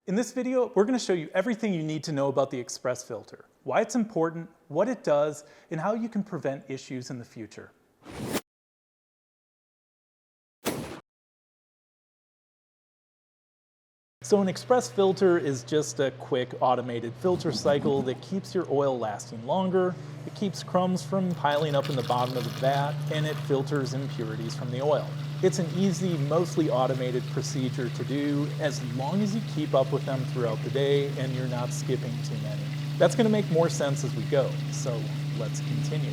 In this video, we're going to show you everything you need to know about the express filter, why it's important, what it does, and how you can prevent issues in the future. So an express filter is just a quick automated filter cycle that keeps your oil lasting longer, it keeps crumbs from piling up in the bottom of the vat, and it filters impurities from the oil. It's an easy, mostly automated procedure to do as long as you keep up with them throughout the day and you're not skipping too many. That's going to make more sense as we go, so let's continue.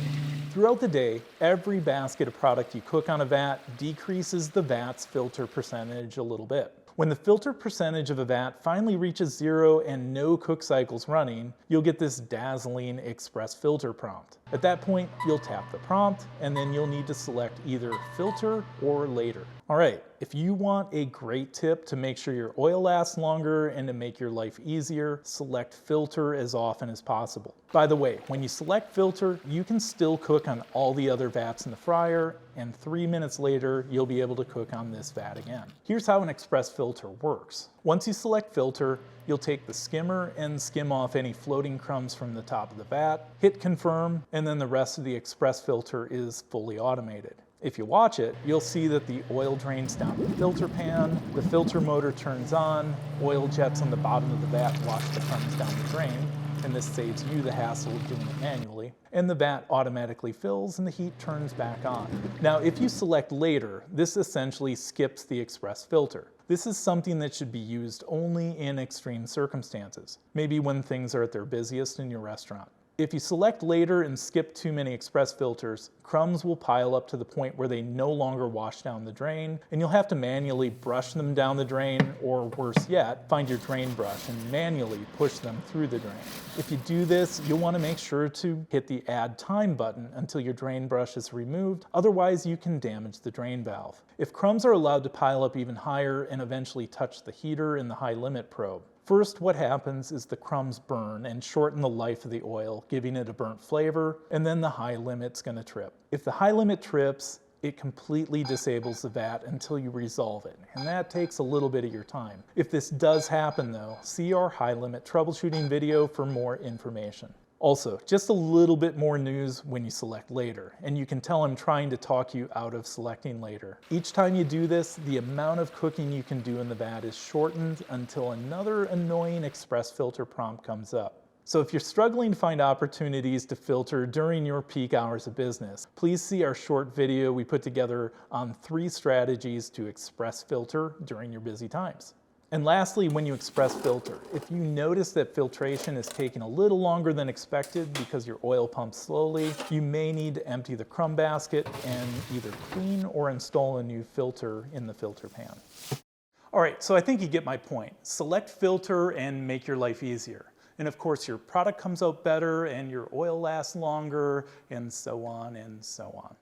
Throughout the day, every basket of product you cook on a vat decreases the vat's filter percentage a little bit. When the filter percentage of a vat finally reaches zero and no cook cycles running, you'll get this dazzling express filter prompt. At that point, you'll tap the prompt and then you'll need to select either filter or later. All right, if you want a great tip to make sure your oil lasts longer and to make your life easier, select filter as often as possible. By the way, when you select filter, you can still cook on all the other vats in the fryer, and 3 minutes later, you'll be able to cook on this vat again. Here's how an express filter works. Once you select filter, you'll take the skimmer and skim off any floating crumbs from the top of the vat, hit confirm, and then the rest of the express filter is fully automated. If you watch it, you'll see that the oil drains down the filter pan, the filter motor turns on, oil jets on the bottom of the vat wash the crumbs down the drain, and this saves you the hassle of doing it manually, and the vat automatically fills and the heat turns back on. Now, if you select later, this essentially skips the express filter. This is something that should be used only in extreme circumstances, maybe when things are at their busiest in your restaurant. If you select later and skip too many express filters, crumbs will pile up to the point where they no longer wash down the drain, and you'll have to manually brush them down the drain, or worse yet, find your drain brush and manually push them through the drain. If you do this, you'll want to make sure to hit the Add Time button until your drain brush is removed, otherwise you can damage the drain valve. If crumbs are allowed to pile up even higher and eventually touch the heater in the high limit probe, first, what happens is the crumbs burn and shorten the life of the oil, giving it a burnt flavor, and then the high limit's going to trip. If the high limit trips, it completely disables the vat until you resolve it, and that takes a little bit of your time. If this does happen though, see our high limit troubleshooting video for more information. Also, just a little bit more news when you select later, and you can tell I'm trying to talk you out of selecting later. Each time you do this, the amount of cooking you can do in the vat is shortened until another annoying express filter prompt comes up. So if you're struggling to find opportunities to filter during your peak hours of business, please see our short video we put together on 3 strategies to express filter during your busy times. And lastly, when you express filter, if you notice that filtration is taking a little longer than expected because your oil pumps slowly, you may need to empty the crumb basket and either clean or install a new filter in the filter pan. All right, so I think you get my point. Select filter and make your life easier. And of course, your product comes out better and your oil lasts longer, and so on and so on.